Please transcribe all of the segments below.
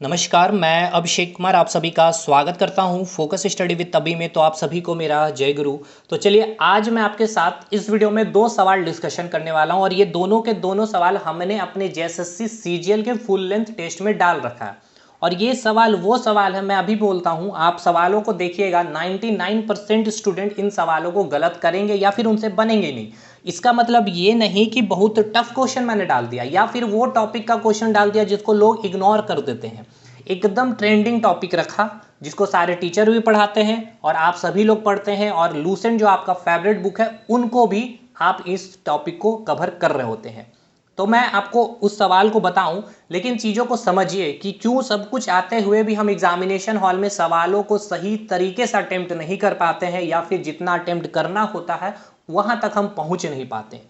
नमस्कार, मैं अभिषेक कुमार आप सभी का स्वागत करता हूं फोकस स्टडी विद तभी में। तो आप सभी को मेरा जय गुरु। तो चलिए आज मैं आपके साथ इस वीडियो में दो सवाल डिस्कशन करने वाला हूं और ये दोनों के दोनों सवाल हमने अपने जेएसएससी सीजीएल के फुल लेंथ टेस्ट में डाल रखा है। और ये सवाल वो सवाल है, मैं अभी बोलता हूं, आप सवालों को देखिएगा 99% स्टूडेंट इन सवालों को गलत करेंगे या फिर उनसे बनेंगे नहीं। इसका मतलब ये नहीं कि बहुत टफ क्वेश्चन मैंने डाल दिया या फिर वो टॉपिक का क्वेश्चन डाल दिया जिसको लोग इग्नोर कर देते हैं। एकदम ट्रेंडिंग टॉपिक रखा जिसको सारे टीचर भी पढ़ाते हैं और आप सभी लोग पढ़ते हैं, और लूसेंट जो आपका फेवरेट बुक है उनको भी आप इस टॉपिक को कवर कर रहे होते हैं। तो मैं आपको उस सवाल को बताऊं, लेकिन चीज़ों को समझिए कि क्यों सब कुछ आते हुए भी हम एग्जामिनेशन हॉल में सवालों को सही तरीके से अटेम्प्ट नहीं कर पाते हैं या फिर जितना अटेम्प्ट करना होता है वहां तक हम पहुंच नहीं पाते।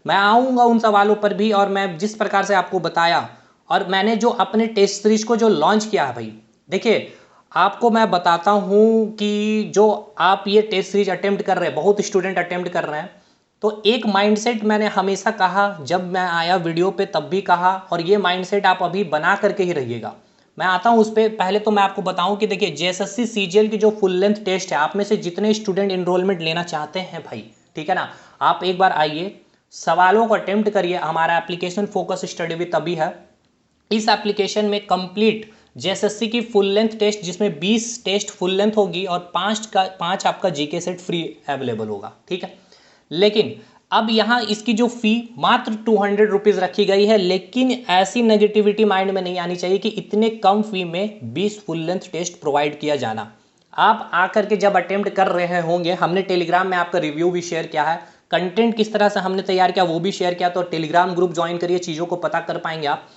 मैं आऊँगा उन सवालों पर भी, और मैं जिस प्रकार से आपको बताया और मैंने जो अपने टेस्ट सीरीज को जो लॉन्च किया है भाई, देखिए आपको मैं बताता हूँ कि जो आप ये टेस्ट सीरीज अटेम्प्ट कर रहे हैं, बहुत स्टूडेंट अटेम्प्ट कर रहे हैं, तो एक माइंडसेट मैंने हमेशा कहा, जब मैं आया वीडियो पे तब भी कहा, और ये माइंडसेट आप अभी बना करके ही रहिएगा। मैं आता हूँ उस पर। पहले तो मैं आपको बताऊँ कि देखिए जेएसएससी सीजीएल की जो फुल लेंथ टेस्ट है, आप में से जितने स्टूडेंट इनरोलमेंट लेना चाहते हैं भाई, ठीक है ना, आप एक बार आइए, सवालों को अटेम्प्ट करिए। हमारा एप्लीकेशन फोकस स्टडी विद तभी है। इस एप्लीकेशन में कंप्लीट जेएसएससी की फुल लेंथ टेस्ट, जिसमें 20 टेस्ट फुल लेंथ होगी और 5 आपका जीके सेट फ्री अवेलेबल होगा, ठीक है। लेकिन अब यहाँ इसकी जो फी मात्र 200 रुपीज़ रखी गई है, लेकिन ऐसी नेगेटिविटी माइंड में नहीं आनी चाहिए कि इतने कम फी में 20 फुल लेंथ टेस्ट प्रोवाइड किया जाना। आप आकर के जब अटेम्प्ट कर रहे होंगे, हमने टेलीग्राम में आपका रिव्यू भी शेयर किया है, कंटेंट किस तरह से हमने तैयार किया वो भी शेयर किया, तो टेलीग्राम ग्रुप ज्वाइन करिए, चीज़ों को पता कर पाएंगे आप।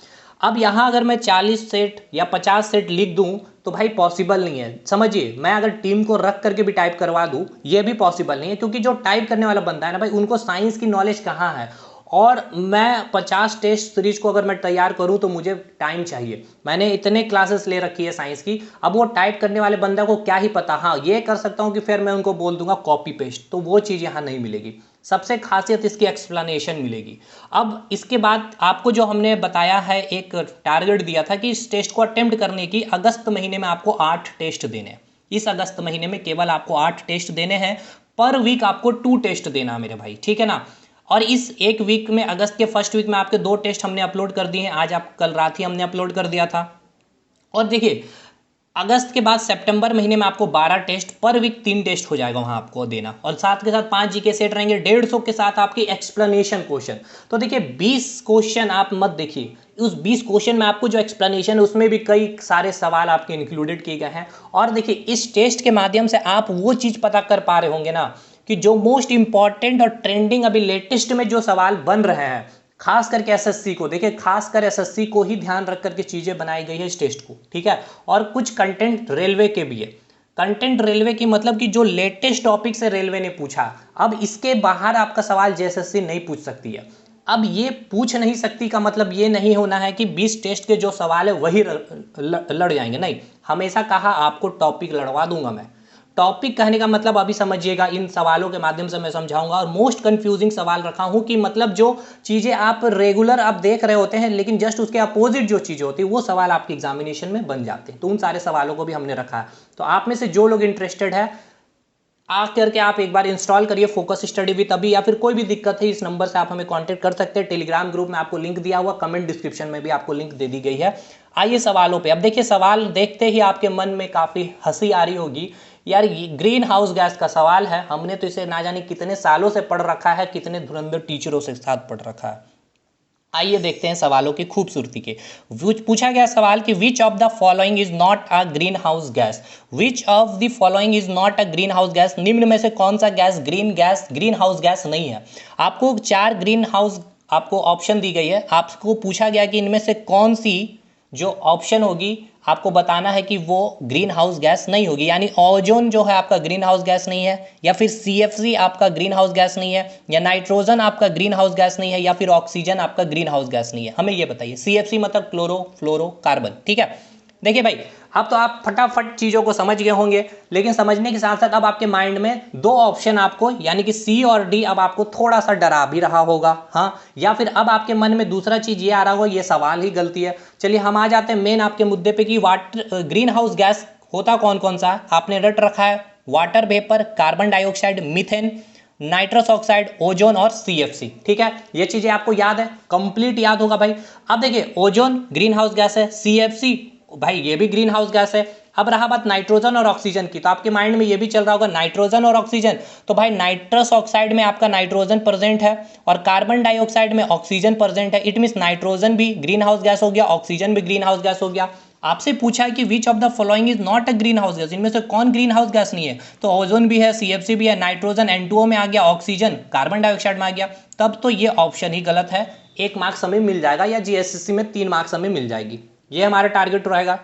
अब यहाँ अगर मैं 40 सेट या 50 सेट लिख दूँ तो भाई पॉसिबल नहीं है। समझिए, मैं अगर टीम को रख करके भी टाइप करवा दूँ ये भी पॉसिबल नहीं है, क्योंकि जो टाइप करने वाला बंदा है ना भाई, उनको साइंस की नॉलेज कहाँ है। और मैं 50 टेस्ट सीरीज को अगर मैं तैयार करूँ तो मुझे टाइम चाहिए। मैंने इतने क्लासेस ले रखी है साइंस की, अब वो टाइप करने वाले बंदे को क्या ही पता। हाँ, ये कर सकता हूँ कि फिर मैं उनको बोल दूंगा कॉपी पेस्ट, तो वो चीज़ यहाँ नहीं मिलेगी। सबसे खासियत इसकी एक्सप्लेनेशन मिलेगी। अब इसके बाद आपको जो हमने बताया है, एक टारगेट दिया था कि इस टेस्ट को अटेम्प्ट करने की अगस्त महीने में आपको 8 टेस्ट देने हैं। इस अगस्त महीने में केवल आपको 8 टेस्ट देने हैं। पर वीक आपको 2 टेस्ट देना है मेरे भाई, ठीक है ना। और इस एक वीक में, अगस्त के फर्स्ट वीक में आपके 2 टेस्ट हमने अपलोड कर दिए हैं। आज आप कल रात ही हमने अपलोड कर दिया था। और देखिए अगस्त के बाद सितंबर महीने में आपको 12 टेस्ट, पर वीक 3 टेस्ट हो जाएगा वहाँ आपको देना, और साथ के साथ 5 जीके सेट रहेंगे 150 के साथ आपकी एक्सप्लेनेशन क्वेश्चन। तो देखिए 20 क्वेश्चन आप मत देखिए, उस 20 क्वेश्चन में आपको जो एक्सप्लेनेशन है उसमें भी कई सारे सवाल आपके इंक्लूडेड किए गए हैं। और देखिए इस टेस्ट के माध्यम से आप वो चीज़ पता कर पा रहे होंगे ना कि जो मोस्ट इंपॉर्टेंट और ट्रेंडिंग अभी लेटेस्ट में जो सवाल बन रहे हैं, खास करके एसएससी को, देखिए खासकर एसएससी को ही ध्यान रख करके चीज़ें बनाई गई है इस टेस्ट को, ठीक है। और कुछ कंटेंट रेलवे के भी है। कंटेंट रेलवे की मतलब कि जो लेटेस्ट टॉपिक से रेलवे ने पूछा, अब इसके बाहर आपका सवाल जेएसएससी नहीं पूछ सकती है। अब ये पूछ नहीं सकती का मतलब ये नहीं होना है कि 20 टेस्ट के जो सवाल है वही लड़ जाएंगे, नहीं। हमेशा कहा आपको टॉपिक लड़वा दूंगा मैं। टॉपिक कहने का मतलब अभी समझिएगा, इन सवालों के माध्यम से मैं समझाऊंगा। और मोस्ट कंफ्यूजिंग सवाल रखा हूं कि मतलब जो चीज़ें आप रेगुलर आप देख रहे होते हैं, लेकिन जस्ट उसके अपोजिट जो चीज़ें होती है वो सवाल आपके एग्जामिनेशन में बन जाते हैं, तो उन सारे सवालों को भी हमने रखा है। तो आप में से जो लोग इंटरेस्टेड है, आ करके आप एक बार इंस्टॉल करिए फोकस स्टडी विद अभी, या फिर कोई भी दिक्कत है इस नंबर से आप हमें कांटेक्ट कर सकते हैं। टेलीग्राम ग्रुप में आपको लिंक दिया हुआ, कमेंट डिस्क्रिप्शन में भी आपको लिंक दे दी गई है। आइए सवालों पे। अब देखिए सवाल देखते ही आपके मन में काफ़ी हंसी आ रही होगी, यार ये ग्रीन हाउस गैस का सवाल है, हमने तो इसे ना जाने कितने सालों से पढ़ रखा है, कितने धुरंधर टीचरों से साथ पढ़ रखा है। आइए देखते हैं सवालों की खूबसूरती के। पूछा गया सवाल कि which of the following is not a green house gas. Which of the following is not a green house gas, निम्न में से कौन सा गैस ग्रीन हाउस गैस नहीं है। आपको 4 ग्रीन हाउस आपको ऑप्शन दी गई है। आपको पूछा गया कि इनमें से कौन सी जो ऑप्शन होगी आपको बताना है कि वो ग्रीन हाउस गैस नहीं होगी। यानी ओजोन जो है आपका ग्रीन हाउस गैस नहीं है, या फिर सीएफसी आपका ग्रीन हाउस गैस नहीं है, या नाइट्रोजन आपका ग्रीन हाउस गैस नहीं है, या फिर ऑक्सीजन आपका ग्रीन हाउस गैस नहीं है। हमें ये बताइए। सीएफसी मतलब क्लोरो फ्लोरो कार्बन, ठीक है। देखिए भाई, अब तो आप फटाफट चीज़ों को समझ गए होंगे, लेकिन समझने के साथ साथ अब आपके माइंड में दो ऑप्शन आपको यानी कि सी और डी अब आपको थोड़ा सा डरा भी रहा होगा, हाँ, या फिर अब आपके मन में दूसरा चीज़ ये आ रहा होगा ये सवाल ही गलती है। चलिए हम आ जाते हैं मेन आपके मुद्दे पे कि वाटर ग्रीन हाउस गैस होता कौन कौन सा है। आपने रट रखा है water vapour, carbon dioxide, methane, nitrous oxide, ozone और सीएफसी। ठीक है, ये चीजें आपको याद है, कंप्लीट याद होगा भाई। अब देखिए ओजोन ग्रीन हाउस गैस है, सीएफसी भाई ये भी ग्रीन हाउस गैस है। अब रहा बात नाइट्रोजन और ऑक्सीजन की, तो आपके माइंड में ये भी चल रहा होगा नाइट्रोजन और ऑक्सीजन, तो भाई नाइट्रस ऑक्साइड में आपका नाइट्रोजन प्रेजेंट है और कार्बन डाइऑक्साइड में ऑक्सीजन प्रेजेंट है। इट मीन नाइट्रोजन भी ग्रीन हाउस गैस हो गया, ऑक्सीजन भी ग्रीन हाउस गैस हो गया। आपसे पूछा है कि which of the following is not a green house gas, इनमें से कौन ग्रीन हाउस गैस नहीं है, तो ओजोन भी है, सीएफसी भी है, नाइट्रोजन N2O में आ गया, ऑक्सीजन कार्बन डाइऑक्साइड में आ गया, तब तो ये ऑप्शन ही गलत है। 1 मार्क्स हमें मिल जाएगा या जीएसएससी में 3 मार्क्स हमें मिल जाएगी, ये हमारा टारगेट रहेगा।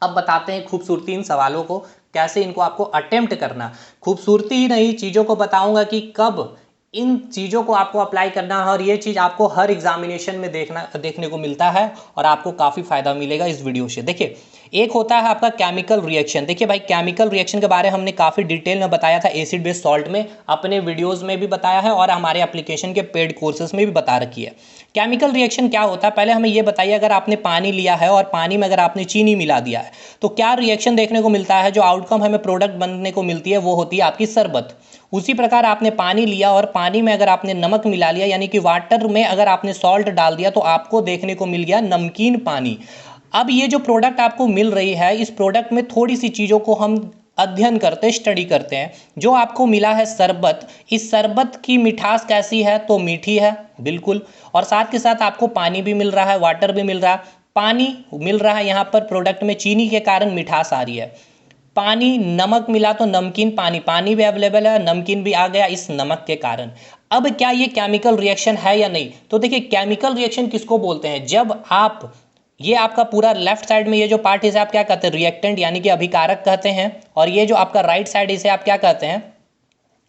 अब बताते हैं खूबसूरती इन सवालों को कैसे इनको आपको अटेम्प्ट करना। खूबसूरती ही नहीं, चीज़ों को बताऊंगा कि कब इन चीज़ों को आपको अप्लाई करना है, और ये चीज़ आपको हर एग्जामिनेशन में देखने को मिलता है और आपको काफ़ी फायदा मिलेगा इस वीडियो से। देखिए एक होता है आपका केमिकल रिएक्शन। देखिए भाई केमिकल रिएक्शन के बारे में हमने काफ़ी डिटेल में बताया था एसिड बेस सॉल्ट में, अपने वीडियोज़ में भी बताया है और हमारे एप्लीकेशन के पेड कोर्सेज में भी बता रखी है। केमिकल रिएक्शन क्या होता है, पहले हमें ये बताइए, अगर आपने पानी लिया है और पानी में अगर आपने चीनी मिला दिया है तो क्या रिएक्शन देखने को मिलता है, जो आउटकम हमें प्रोडक्ट बनने को मिलती है वो होती है आपकी शरबत। उसी प्रकार आपने पानी लिया और पानी में अगर आपने नमक मिला लिया यानी कि वाटर में अगर आपने सॉल्ट डाल दिया तो आपको देखने को मिल गया नमकीन पानी। अब ये जो प्रोडक्ट आपको मिल रही है, इस प्रोडक्ट में थोड़ी सी चीज़ों को हम अध्ययन करते स्टडी करते हैं। जो आपको मिला है शरबत, इस शरबत की मिठास कैसी है, तो मीठी है बिल्कुल, और साथ के साथ आपको पानी भी मिल रहा है, वाटर भी मिल रहा है, पानी मिल रहा है यहाँ पर प्रोडक्ट में, चीनी के कारण मिठास आ रही है। पानी नमक मिला तो नमकीन पानी, पानी भी अवेलेबल है, नमकीन भी आ गया इस नमक के कारण। अब क्या ये केमिकल रिएक्शन है या नहीं, तो देखिए केमिकल रिएक्शन किसको बोलते हैं, जब आप ये आपका पूरा लेफ्ट साइड में ये जो पार्ट इसे आप क्या कहते हैं, रिएक्टेंट यानी कि अभिकारक कहते हैं, और ये जो आपका राइट साइड इसे आप क्या कहते हैं,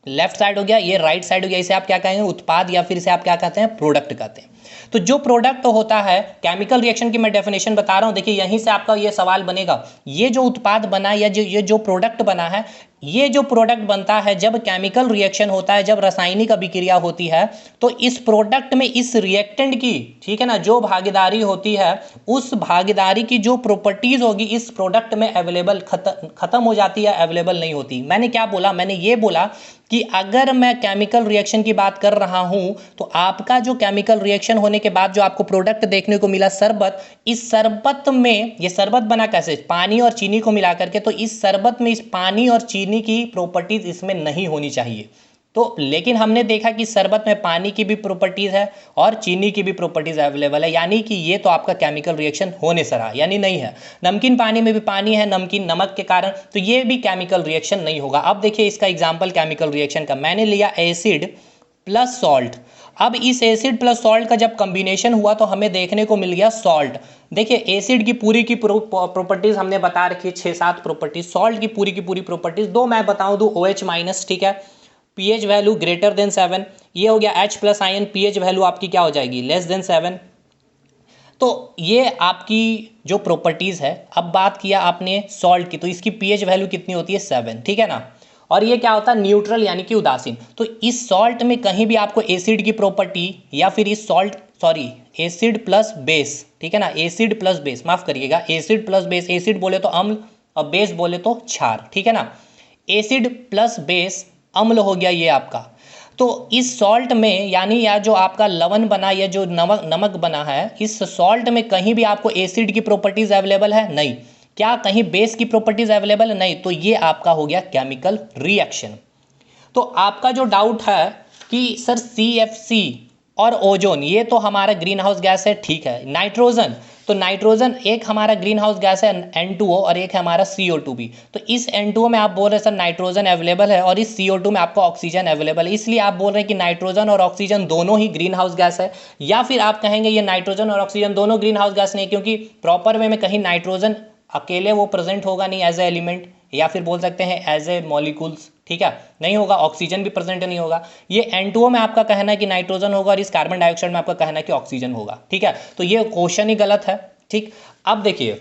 लेफ्ट साइड हो गया, ये राइट साइड हो गया, इसे आप क्या कहेंगे, उत्पाद, या फिर इसे आप क्या कहते हैं, प्रोडक्ट कहते हैं। तो जो प्रोडक्ट होता है, केमिकल रिएक्शन की मैं डेफिनेशन बता रहा हूं, देखिए यहीं से आपका ये सवाल बनेगा, ये जो उत्पाद बना या ये जो प्रोडक्ट बना है, ये जो प्रोडक्ट बनता है जब केमिकल रिएक्शन होता है, जब रासायनिक अभिक्रिया होती है, तो इस प्रोडक्ट में इस रिएक्टेंट की, ठीक है ना, जो भागीदारी होती है, उस भागीदारी की जो प्रॉपर्टीज होगी इस प्रोडक्ट में अवेलेबल खत्म हो जाती है, अवेलेबल नहीं होती। मैंने क्या बोला, मैंने ये बोला कि अगर मैं केमिकल रिएक्शन की बात कर रहा हूं तो आपका जो केमिकल रिएक्शन होने के बाद जो आपको प्रोडक्ट देखने को मिला शरबत, इस शरबत में, ये शरबत बना कैसे, पानी और चीनी को मिला करके, तो इस शरबत में इस पानी और चीनी की प्रॉपर्टीज इसमें नहीं होनी चाहिए। तो लेकिन हमने देखा कि शरबत में पानी की भी प्रॉपर्टीज है और चीनी की भी प्रॉपर्टीज अवेलेबल है, यानी कि ये तो आपका केमिकल रिएक्शन होने से रहा, यानी नहीं है। नमकीन पानी में भी पानी है, नमकीन नमक के कारण, तो ये भी केमिकल रिएक्शन नहीं होगा। अब देखिए इसका एग्जाम्पल केमिकल रिएक्शन का, मैंने लिया एसिड प्लस सॉल्ट। अब इस एसिड प्लस सॉल्ट का जब कॉम्बिनेशन हुआ तो हमें देखने को मिल गया सॉल्ट। देखिए एसिड की पूरी की प्रॉपर्टीज हमने बता रखी है, 6-7 प्रॉपर्टीज, सॉल्ट की पूरी प्रॉपर्टीज दो मैं बताऊं, दो OH माइनस, ठीक है, पीएच वैल्यू ग्रेटर देन 7, ये हो गया H plus ion, pH value आपकी क्या हो जाएगी, लेस देन 7। तो ये आपकी जो प्रॉपर्टीज है। अब बात किया आपने सॉल्ट की, तो इसकी पीएच वैल्यू कितनी होती है, 7, ठीक है ना, और ये क्या होता है, न्यूट्रल यानी कि उदासीन। तो इस सॉल्ट में कहीं भी आपको एसिड की प्रॉपर्टी या फिर इस salt, sorry acid plus base, ठीक है ना, एसिड प्लस बेस, माफ करिएगा, एसिड प्लस बेस, एसिड बोले तो अम्ल और बेस बोले तो क्षार, ठीक है ना, एसिड प्लस बेस अम्ल हो गया ये आपका। तो इस सॉल्ट में यानी या जो आपका लवण बना या जो नमक बना है, इस सॉल्ट में कहीं भी आपको एसिड की प्रॉपर्टीज अवेलेबल है, नहीं। क्या कहीं बेस की प्रॉपर्टीज अवेलेबल है, नहीं। तो ये आपका हो गया केमिकल रिएक्शन। तो आपका जो डाउट है कि सर CFC और ओजोन ये तो हमारा ग्रीन हाउस गैस है, ठीक है, नाइट्रोजन, तो नाइट्रोजन एक हमारा ग्रीन हाउस गैस है N2O और एक है हमारा CO2 भी। तो इस N2O में आप बोल रहे हैं सर नाइट्रोजन अवेलेबल है और इस CO2 में आपको ऑक्सीजन अवेलेबल है, इसलिए आप बोल रहे हैं कि नाइट्रोजन और ऑक्सीजन दोनों ही ग्रीन हाउस गैस है। या फिर आप कहेंगे ये नाइट्रोजन और ऑक्सीजन दोनों ग्रीन हाउस गैस नहीं, क्योंकि प्रॉपर वे में कहीं नाइट्रोजन अकेले वो प्रेजेंट होगा नहीं एज ए एलिमेंट, या फिर बोल सकते हैं एज ए मॉलिक्यूल्स, ठीक है, नहीं होगा, ऑक्सीजन भी प्रेजेंट नहीं होगा। ये N2O में आपका कहना है कि नाइट्रोजन होगा और इस कार्बन डाइऑक्साइड में आपका कहना है कि ऑक्सीजन होगा, ठीक है, तो ये क्वेश्चन ही गलत है, ठीक। अब देखिए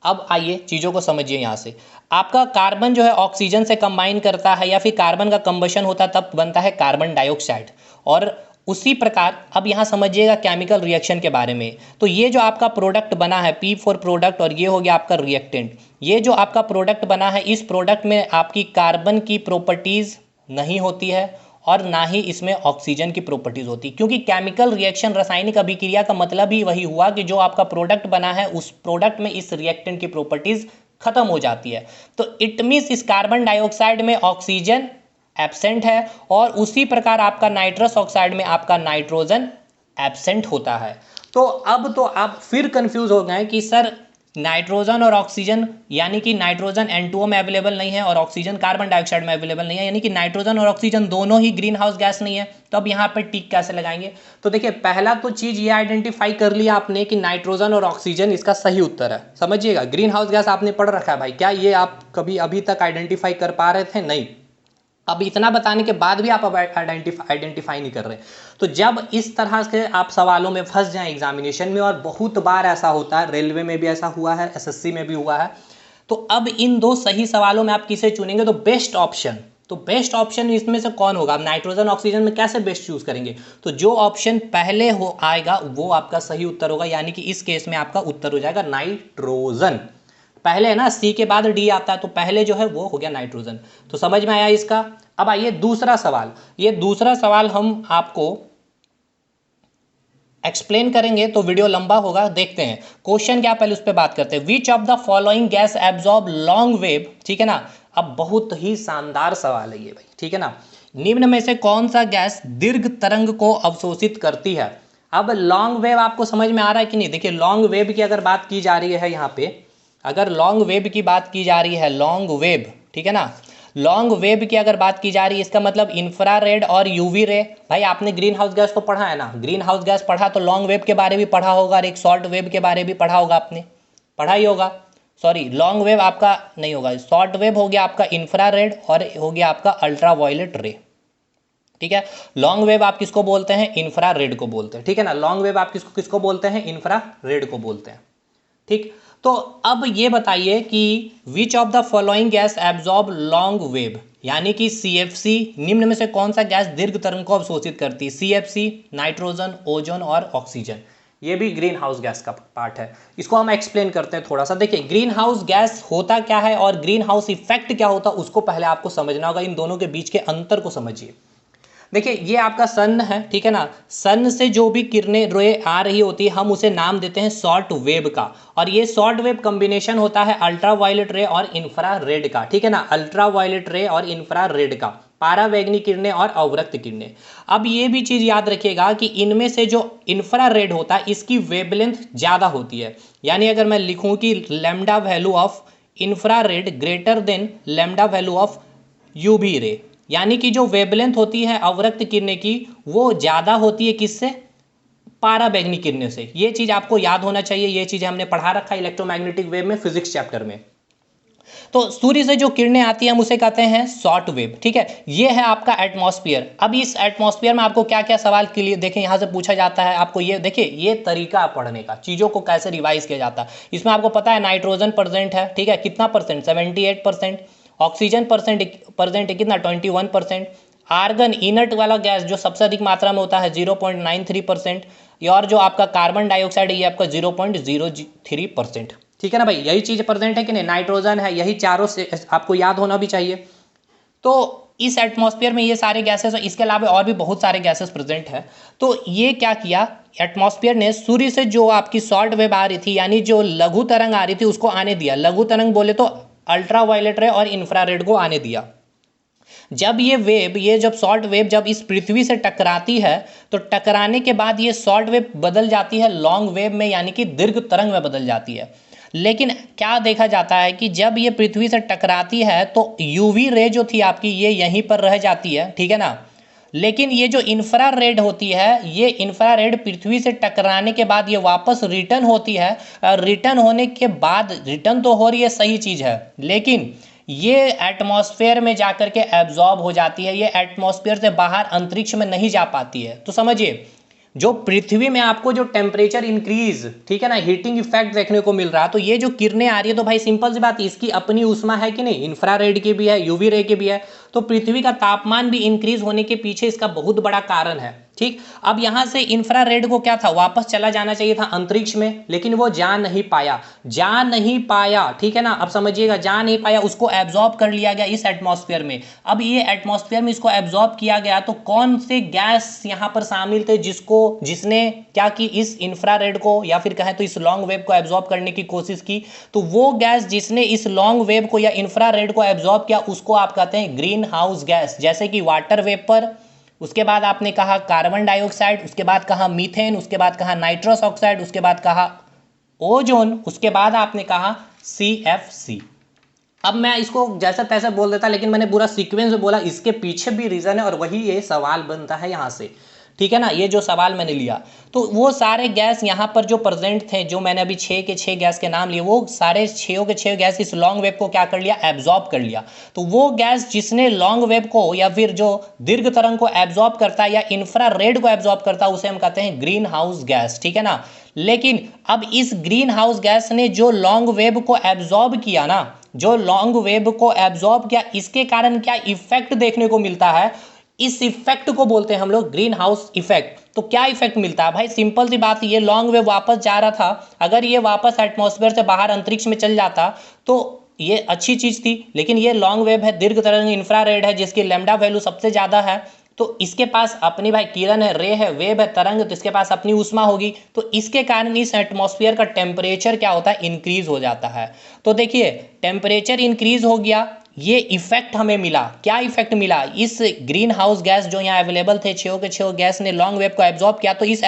अब आइए चीज़ों को समझिए यहाँ से। आपका कार्बन जो है ऑक्सीजन से कंबाइन करता है या फिर कार्बन का कंबशन होता है तब बनता है कार्बन डाइऑक्साइड। और उसी प्रकार अब यहाँ समझिएगा केमिकल रिएक्शन के बारे में। तो ये जो आपका प्रोडक्ट बना है P फॉर प्रोडक्ट और ये हो गया आपका रिएक्टेंट। ये जो आपका प्रोडक्ट बना है इस प्रोडक्ट में आपकी कार्बन की प्रॉपर्टीज़ नहीं होती है और ना ही इसमें ऑक्सीजन की प्रॉपर्टीज़ होती, क्योंकि केमिकल रिएक्शन रासायनिक अभिक्रिया का मतलब ही वही हुआ कि जो आपका प्रोडक्ट बना है उस प्रोडक्ट में इस रिएक्टेंट की प्रॉपर्टीज़ खत्म हो जाती है। तो इट मीन्स इस कार्बन डाइऑक्साइड में ऑक्सीजन एब्सेंट है और उसी प्रकार आपका नाइट्रस ऑक्साइड में आपका नाइट्रोजन एब्सेंट होता है। तो आप फिर कंफ्यूज हो गए कि सर नाइट्रोजन और ऑक्सीजन यानी कि नाइट्रोजन N2O में अवेलेबल नहीं है और ऑक्सीजन कार्बन डाइऑक्साइड में अवेलेबल नहीं है, यानी कि नाइट्रोजन और ऑक्सीजन दोनों ही ग्रीन हाउस गैस नहीं है। तो अब यहाँ पर टिक कैसे लगाएंगे? तो देखिए पहला तो चीज़ ये आइडेंटिफाई कर लिया आपने कि नाइट्रोजन और ऑक्सीजन इसका सही उत्तर है। समझिएगा, ग्रीन हाउस गैस आपने पढ़ रखा है भाई, क्या ये आप कभी अभी तक आइडेंटिफाई कर पा रहे थे? नहीं। अब इतना बताने के बाद भी आप आइडेंटिफाई नहीं कर रहे। तो जब इस तरह से आप सवालों में फंस जाएं एग्जामिनेशन में, और बहुत बार ऐसा होता है, रेलवे में भी ऐसा हुआ है, एसएससी में भी हुआ है, तो अब इन दो सही सवालों में आप किसे चुनेंगे? तो बेस्ट ऑप्शन इसमें से कौन होगा? आप नाइट्रोजन ऑक्सीजन में कैसे बेस्ट चूज करेंगे? तो जो ऑप्शन पहले हो आएगा वो आपका सही उत्तर होगा, यानी कि इस केस में आपका उत्तर हो जाएगा नाइट्रोजन। पहले है ना, सी के बाद डी आता है, तो पहले जो है वो हो गया नाइट्रोजन। तो समझ में आया इसका? अब आइए दूसरा सवाल। ये दूसरा सवाल हम आपको एक्सप्लेन करेंगे तो वीडियो लंबा होगा, देखते हैं क्वेश्चन क्या, पहले उस पर बात करते हैं। Which of the following gas absorb long wave, ठीक है ना। अब बहुत ही शानदार सवाल है ये भाई, ठीक है ना। निम्न में से कौन सा गैस दीर्घ तरंग को अवशोषित करती है? अब लॉन्ग वेव आपको समझ में आ रहा है कि नहीं? देखिए लॉन्ग वेव की अगर बात की जा रही है यहाँ पे, अगर लॉन्ग वेव की बात की जा रही है, लॉन्ग वेव, ठीक है ना, लॉन्ग वेव की अगर बात की जा रही है इसका मतलब इंफ्रारेड और यूवी रे। भाई आपने ग्रीन हाउस गैस तो पढ़ा है ना, ग्रीन हाउस गैस पढ़ा तो लॉन्ग वेव के बारे में पढ़ा होगा और एक शॉर्ट वेव के बारे में पढ़ा होगा, आपने पढ़ा ही होगा। सॉरी, लॉन्ग वेव आपका नहीं होगा, शॉर्ट वेव हो गया आपका इंफ्रारेड और हो गया आपका अल्ट्रा वायलेट रे, ठीक है। लॉन्ग वेव आप किसको बोलते हैं? इंफ्रारेड को बोलते हैं, ठीक है ना। लॉन्ग वेव आप किसको बोलते हैं? इंफ्रारेड को बोलते हैं, ठीक। तो अब ये बताइए कि which of the following gas absorb long wave, यानी कि CFC, निम्न में से कौन सा गैस दीर्घ तरंग को अवशोषित करती है? CFC, नाइट्रोजन, ओजोन और ऑक्सीजन। ये भी ग्रीन हाउस गैस का पार्ट है, इसको हम एक्सप्लेन करते हैं थोड़ा सा। देखिए ग्रीन हाउस गैस होता क्या है और ग्रीन हाउस इफेक्ट क्या होता है उसको पहले आपको समझना होगा, इन दोनों के बीच के अंतर को समझिए। देखिए ये आपका सन है, ठीक है ना। सन से जो भी किरणें रे आ रही होती है हम उसे नाम देते हैं शॉर्ट वेव का, और ये शॉर्ट वेव कॉम्बिनेशन होता है अल्ट्रा वायलेट रे और इंफ्रारेड का, ठीक है ना। अल्ट्रा वायलेट रे और इंफ्रारेड का, पारावैंगनी किरणें और अवरक्त किरणें। अब ये भी चीज याद रखिएगा कि इनमें से जो इंफ्रारेड होता है इसकी वेवलेंथ ज्यादा होती है, यानी अगर मैं लिखूं कि lambda value of infrared greater than lambda value of UV ray, यानी कि जो वेवलेंथ होती है अवरक्त किरणें की वो ज़्यादा होती है किससे? पाराबैंगनी किरणें से। ये चीज़ आपको याद होना चाहिए, ये चीज़ें हमने पढ़ा रखा है इलेक्ट्रोमैग्नेटिक वेव में, फिजिक्स चैप्टर में। तो सूर्य से जो किरणें आती हैं हम उसे कहते हैं शॉर्ट वेव, ठीक है। ये है आपका एटमॉस्फेयर। अब इस एटमॉस्फेयर में आपको क्या क्या सवाल के लिए देखें यहाँ से पूछा जाता है आपको, ये देखिए ये तरीका पढ़ने का, चीज़ों को कैसे रिवाइज किया जाता है। इसमें आपको पता है नाइट्रोजन प्रेजेंट है, ठीक है, कितना परसेंट? 78%। ऑक्सीजन परसेंट कितना? 21%। आर्गन इनर्ट वाला गैस जो सबसे अधिक मात्रा में होता है 0.93%, और जो आपका कार्बन डाइऑक्साइड है ये आपका 0.03%, ठीक है ना भाई। यही चीज़ प्रेजेंट है कि नहीं? नाइट्रोजन है, यही चारों से आपको याद होना भी चाहिए। तो इस एटमॉस्फेयर में ये सारे गैसेस, इसके अलावा और भी बहुत सारे गैसेस प्रेजेंट है। तो ये क्या किया एटमॉस्फेयर ने, सूर्य से जो आपकी शॉर्ट वेव आ रही थी यानी जो लघु तरंग आ रही थी उसको आने दिया। लघु तरंग बोले तो अल्ट्रा वायलेट रे और इंफ्रारेड को आने दिया। जब ये वेव, ये जब शॉर्ट वेव जब इस पृथ्वी से टकराती है तो टकराने के बाद ये शॉर्ट वेव बदल जाती है लॉन्ग वेव में, यानी कि दीर्घ तरंग में बदल जाती है। लेकिन क्या देखा जाता है कि जब ये पृथ्वी से टकराती है तो यूवी रे जो थी आपकी ये यहीं पर रह जाती है, ठीक है ना। लेकिन ये जो इंफ्रारेड होती है, ये इंफ्रारेड पृथ्वी से टकराने के बाद ये वापस रिटर्न होती है। रिटर्न होने के बाद, रिटर्न तो हो रही है, सही चीज़ है, लेकिन ये एटमॉस्फेयर में जाकर के एब्जॉर्ब हो जाती है, ये एटमॉस्फेयर से बाहर अंतरिक्ष में नहीं जा पाती है। तो समझिए जो पृथ्वी में आपको जो टेम्परेचर इंक्रीज, ठीक है ना, हीटिंग इफेक्ट देखने को मिल रहा है, तो ये जो किरणें आ रही है तो भाई सिंपल सी बात है, इसकी अपनी ऊष्मा है कि नहीं, इंफ्रारेड की भी है, यूवी रे की भी है। तो पृथ्वी का तापमान भी इंक्रीज होने के पीछे इसका बहुत बड़ा कारण है। ठीक, अब यहां से इंफ्रारेड को क्या था, वापस चला जाना चाहिए था अंतरिक्ष में, लेकिन वो जा नहीं पाया, जा नहीं पाया, ठीक है ना। अब समझिएगा, जा नहीं पाया, उसको एब्जॉर्ब कर लिया गया इस एटमॉस्फेयर में। अब ये एटमॉस्फेयर में इसको एब्जॉर्ब किया गया, तो कौन से गैस यहां पर शामिल थे जिसने क्या की, इस इंफ्रारेड को या फिर कहें तो इस लॉन्ग वेव को एब्जॉर्ब करने की कोशिश की। तो वो गैस जिसने इस लॉन्ग वेव को या इंफ्रारेड को एब्जॉर्ब किया, उसको आप कहते हैं ग्रीन हाउस गैस। जैसे कि वाटर वेपर, उसके बाद आपने कहा कार्बन डाइऑक्साइड, उसके बाद कहा मीथेन, उसके बाद कहा नाइट्रस ऑक्साइड, उसके बाद कहा ओजोन, उसके बाद आपने कहा CFC। अब मैं इसको जैसा तैसा बोल देता, लेकिन मैंने पूरा सीक्वेंस में बोला, इसके पीछे भी रीजन है और वही ये सवाल बनता है यहां से, ठीक है ना। ये जो सवाल मैंने लिया, तो वो सारे गैस यहाँ पर जो प्रेजेंट थे, जो मैंने अभी 6 के 6 गैस के नाम लिए, वो सारे 6 के 6 गैस इस लॉन्ग वेव को क्या कर लिया, एब्जॉर्ब कर लिया। तो वो गैस जिसने लॉन्ग वेव को या फिर जो दीर्घ तरंग को एब्जॉर्ब करता है या इंफ्रारेड को एब्जॉर्ब करता है, उसे हम कहते हैं ग्रीन हाउस गैस, ठीक है ना। लेकिन अब इस ग्रीन हाउस गैस ने जो लॉन्ग वेव को एब्जॉर्ब किया ना, जो लॉन्ग वेव को एब्जॉर्ब किया, इसके कारण क्या इफेक्ट देखने को मिलता है, इस इफेक्ट को बोलते हैं हम लोग ग्रीन हाउस इफेक्ट। तो क्या इफेक्ट मिलता है भाई, सिंपल सी बात, ये लॉन्ग वेव वापस जा रहा था, अगर ये वापस एटमॉस्फेयर से बाहर अंतरिक्ष में चल जाता तो ये अच्छी चीज थी, लेकिन ये लॉन्ग वेव है, दीर्घ तरंग इंफ्रारेड है, जिसकी लैम्डा वैल्यू सबसे ज्यादा है, तो इसके पास अपनी भाई किरण है, रे है, वेव है, तरंग, तो इसके पास अपनी ऊष्मा होगी, तो इसके कारण इस एटमॉस्फेयर का टेम्परेचर क्या होता है, इंक्रीज हो जाता है। तो देखिए, टेम्परेचर इंक्रीज हो गया, ये इफेक्ट हमें मिला। क्या इफेक्ट मिला, इस ग्रीन हाउस गैस जो यहाँ अवेलेबल थे, 6 के 6 गैस ने लॉन्ग वेव को एब्जॉर्ब किया, तो इस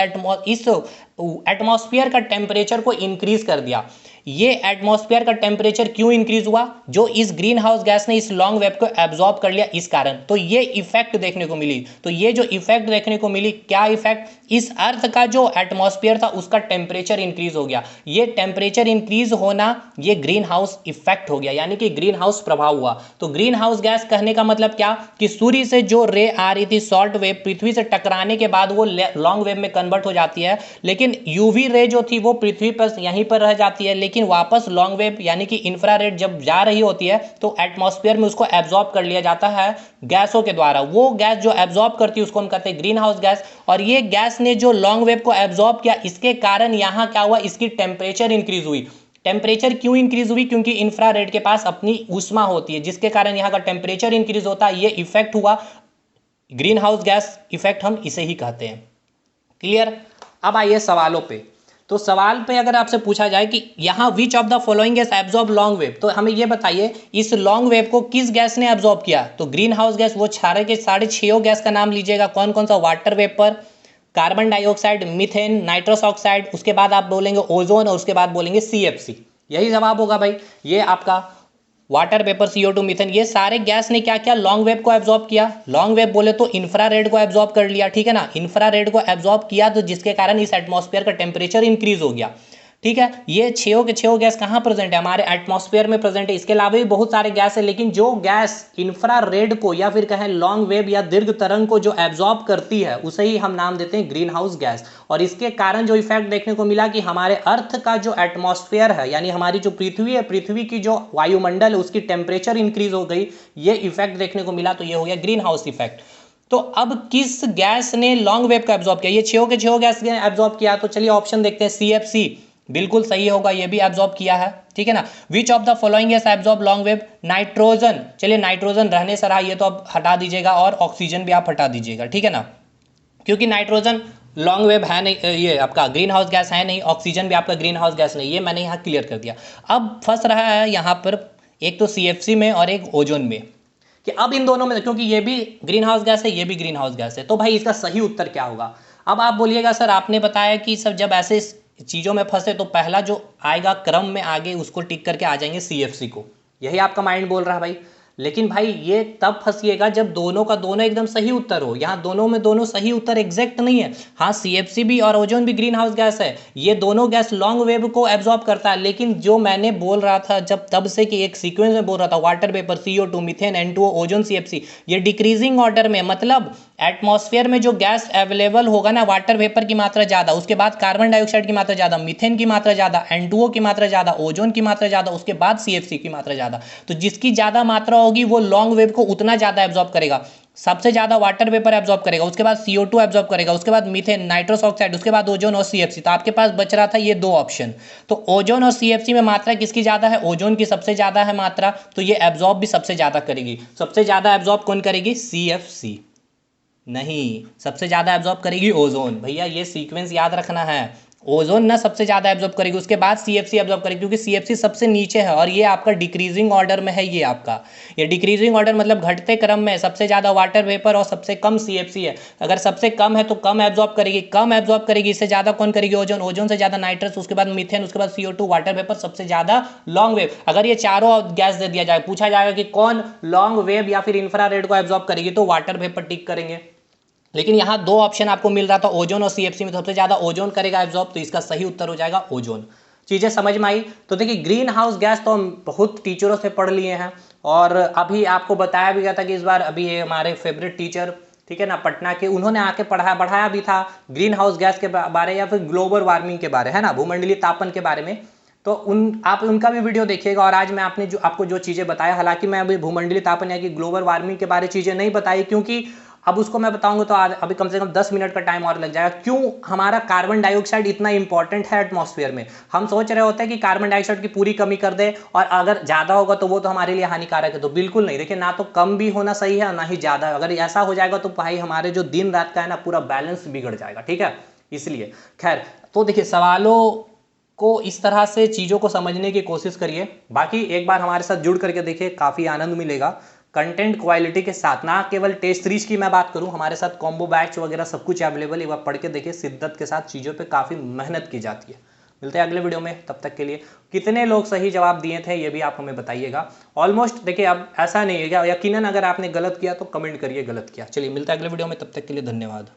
एटमॉस्फेयर का टेम्परेचर को इंक्रीज कर दिया। ये एटमॉस्फेयर का टेम्परेचर क्यों इंक्रीज हुआ, जो इस ग्रीन हाउस गैस ने इस लॉन्ग वेव को एब्जॉर्ब कर लिया, इस कारण। तो ये इफेक्ट देखने को मिली। तो ये जो इफेक्ट देखने को मिली, क्या इफेक्ट, इस अर्थ का जो एटमॉस्फेयर था उसका टेम्परेचर इंक्रीज हो गया। ये टेम्परेचर इंक्रीज होना, ये ग्रीन हाउस इफेक्ट हो गया, यानी कि ग्रीन हाउस प्रभाव हुआ। तो ग्रीन हाउस गैस कहने का मतलब क्या, कि सूर्य से जो रे आ रही थी, शॉर्ट वेव, पृथ्वी से टकराने के बाद वो लॉन्ग वेव में कन्वर्ट हो जाती है, लेकिन यूवी रे जो थी वो पृथ्वी पर यहीं पर रह जाती है, लेकिन वापस लॉन्ग वेव यानी कि इंफ्रारेड जब जा रही होती है तो एटमॉस्फेयर में उसको एब्जॉर्ब कर लिया जाता है गैसों के द्वारा। वो गैस जो एब्जॉर्ब करती है उसको हम कहते हैं ग्रीन हाउस गैस। और ये गैस ने जो लॉन्ग वेव को एब्जॉर्ब किया, इसके कारण यहां क्या हुआ, इसकी टेम्परेचर इंक्रीज हुई। टेम्परेचर क्यों इंक्रीज हुई, क्योंकि इंफ्रारेड के पास अपनी ऊष्मा होती है, जिसके कारण यहां का टेम्परेचर इंक्रीज होता है। ये इफेक्ट हुआ, ग्रीन हाउस गैस इफेक्ट हम इसे ही कहते हैं। क्लियर। अब आइए सवालों पे। तो सवाल पे अगर आपसे पूछा जाए कि यहाँ which of the following gas absorb long wave, तो हमें ये बताइए इस लॉन्ग वेव को किस गैस ने एब्जॉर्ब किया। तो ग्रीन हाउस गैस, वो सारे के साढ़े 6 गैस का नाम लीजिएगा, कौन कौन सा, water vapour, carbon dioxide, methane, nitrous oxide, उसके बाद आप बोलेंगे ओजोन, और उसके बाद बोलेंगे CFC। यही जवाब होगा भाई। ये आपका वाटर वेपर, CO2, मीथेन, ये सारे गैस ने क्या किया, लॉन्ग वेव को एब्जॉर्ब किया। लॉन्ग वेव बोले तो इंफ्रारेड को एब्जॉर्ब कर लिया, ठीक है ना। इंफ्रारेड को एब्जॉर्ब किया तो जिसके कारण इस एटमॉस्फेयर का टेम्परेचर इंक्रीज हो गया, ठीक है। ये 6 के 6 गैस कहाँ प्रेजेंट है, हमारे एटमॉस्फेयर में प्रेजेंट है। इसके अलावा भी बहुत सारे गैस है, लेकिन जो गैस इंफ्रारेड को या फिर कहें लॉन्ग वेव या दीर्घ तरंग को जो एब्जॉर्ब करती है, उसे ही हम नाम देते हैं ग्रीन हाउस गैस। और इसके कारण जो इफेक्ट देखने को मिला कि हमारे अर्थ का जो एटमॉस्फेयर है, यानी हमारी जो पृथ्वी है, पृथ्वी की जो वायुमंडल है, उसकी टेम्परेचर इंक्रीज हो गई। ये इफेक्ट देखने को मिला, तो ये हो गया ग्रीन हाउस इफेक्ट। तो अब किस गैस ने लॉन्ग वेव को एब्जॉर्ब किया, ये 6 के 6 गैस ने एब्जॉर्ब किया। तो चलिए ऑप्शन देखते हैं, CFC बिल्कुल सही होगा, ये भी एब्जॉर्ब किया है, ठीक है ना। Which of the following gas absorb long wave, nitrogen, चलिए नाइट्रोजन रहने से रहा, ये तो अब हटा दीजिएगा, और ऑक्सीजन भी आप हटा दीजिएगा, ठीक है ना, क्योंकि नाइट्रोजन लॉन्ग वेव है नहीं, ये आपका ग्रीन हाउस गैस है नहीं, ऑक्सीजन भी आपका ग्रीन हाउस गैस नहीं, ये मैंने यहाँ क्लियर कर दिया। अब फंस रहा है यहाँ पर एक तो CFC में और एक ओजोन में, कि अब इन दोनों में, क्योंकि ये भी ग्रीन हाउस गैस है, ये भी ग्रीन हाउस गैस है, तो भाई इसका सही उत्तर क्या होगा। अब आप बोलिएगा सर आपने बताया कि सब जब ऐसे चीज़ों में फंसे तो पहला जो आएगा क्रम में आगे उसको टिक करके आ जाएंगे CFC को, यही आपका माइंड बोल रहा है भाई। लेकिन भाई ये तब फंसिएगा जब दोनों का दोनों एकदम सही उत्तर हो। यहाँ दोनों में दोनों सही उत्तर एग्जैक्ट नहीं है। हाँ, CFC भी और ओजोन भी ग्रीन हाउस गैस है, ये दोनों गैस लॉन्ग वेव को एब्जॉर्ब करता है, लेकिन जो मैंने बोल रहा था जब तब से कि एक सीक्वेंस में बोल रहा था, water vapour, CO2, methane, N2O, ozone, CFC, ये डिक्रीजिंग ऑर्डर में, मतलब एटमॉस्फेयर में जो गैस अवेलेबल होगा ना, वाटर वेपर की मात्रा ज़्यादा, उसके बाद कार्बन डाइऑक्साइड की मात्रा ज़्यादा, मीथेन की मात्रा ज़्यादा, N2O की मात्रा ज़्यादा, ओजोन की मात्रा ज़्यादा, उसके बाद CFC की मात्रा ज़्यादा। तो जिसकी ज़्यादा मात्रा होगी वो लॉन्ग वेव को उतना ज़्यादा एब्जॉर्ब करेगा। सबसे ज़्यादा वाटर वेपर एब्जॉर्ब करेगा, उसके बाद CO2 एब्जॉर्ब करेगा, उसके बाद मीथेन, नाइट्रस ऑक्साइड, उसके बाद ओजोन और CFC। तो आपके पास बच रहा था ये दो ऑप्शन। तो ओजोन और CFC में मात्रा किसकी ज़्यादा है? ओजोन की सबसे ज़्यादा है मात्रा, तो ये एब्जॉर्ब भी सबसे ज़्यादा करेगी। सबसे ज़्यादा एब्जॉर्ब कौन करेगी? CFC नहीं, सबसे ज़्यादा एब्जॉर्ब करेगी ओजोन। भैया ये सीक्वेंस याद रखना है, ओजोन ना सबसे ज़्यादा एब्जॉर्ब करेगी, उसके बाद CFC एब्जॉर्ब करेगी, क्योंकि CFC सबसे नीचे है और ये आपका डिक्रीजिंग ऑर्डर में है। ये डिक्रीजिंग ऑर्डर मतलब घटते क्रम में सबसे ज़्यादा वाटर वेपर और सबसे कम CFC है। अगर सबसे कम है तो कम एब्जॉर्ब करेगी, इससे ज़्यादा कौन करेगी? ओजोन। ओजोन से ज़्यादा नाइट्रस, उसके बाद मीथेन, उसके बाद CO2, वाटर वेपर, सबसे ज़्यादा लॉन्ग वेव। अगर ये चारों गैस दे दिया जाए, पूछा जाएगा कि कौन लॉन्ग वेव या फिर इंफ्रारेड को एब्जॉर्ब करेगी, तो वाटर वेपर टिक करेंगे। लेकिन यहाँ दो ऑप्शन आपको मिल रहा था, ओजोन और CFC में सबसे ज़्यादा ओजोन करेगा एब्जॉर्ब, तो इसका सही उत्तर हो जाएगा ओजोन। चीज़ें समझ में आई? तो देखिए, ग्रीन हाउस गैस तो हम बहुत टीचरों से पढ़ लिए हैं और अभी आपको बताया भी गया था कि इस बार अभी ये हमारे फेवरेट टीचर, ठीक है ना, पटना के, उन्होंने आके बढ़ाया भी था ग्रीन हाउस गैस के बारे या फिर ग्लोबल वार्मिंग के बारे, है ना, भूमंडलीय तापन के बारे में। तो आप उनका भी वीडियो देखिएगा। और आज मैं आपको जो चीज़ें बताया, हालांकि मैं अभी भूमंडलीय तापन या कि ग्लोबल वार्मिंग के बारे चीज़ें नहीं बताई, क्योंकि अब उसको मैं बताऊंगा तो अभी कम से कम 10 मिनट का टाइम और लग जाएगा। क्यों? हमारा कार्बन डाइऑक्साइड इतना इंपॉर्टेंट है एटमॉस्फेयर में। हम सोच रहे होते हैं कि कार्बन डाइऑक्साइड की पूरी कमी कर दे और अगर ज़्यादा होगा तो वो तो हमारे लिए हानिकारक है, तो बिल्कुल नहीं। देखिए, ना तो कम भी होना सही है ना ही ज़्यादा। अगर ऐसा हो जाएगा तो भाई हमारे जो दिन रात का है ना, पूरा बैलेंस बिगड़ जाएगा, ठीक है। इसलिए खैर, तो देखिए, सवालों को इस तरह से चीज़ों को समझने की कोशिश करिए। बाकी एक बार हमारे साथ जुड़ करके देखिए, काफ़ी आनंद मिलेगा कंटेंट क्वालिटी के साथ। ना केवल टेस्ट सीरीज की मैं बात करूं, हमारे साथ कॉम्बो बैच वगैरह सब कुछ अवेलेबल है। एक बार पढ़ के देखिए, शिद्दत के साथ चीज़ों पे काफ़ी मेहनत की जाती है। मिलते हैं अगले वीडियो में, तब तक के लिए। कितने लोग सही जवाब दिए थे ये भी आप हमें बताइएगा। ऑलमोस्ट देखिए, अब ऐसा नहीं है क्या, यकीनन अगर आपने गलत किया तो कमेंट करिए गलत किया। चलिए, मिलता है अगले वीडियो में, तब तक के लिए धन्यवाद।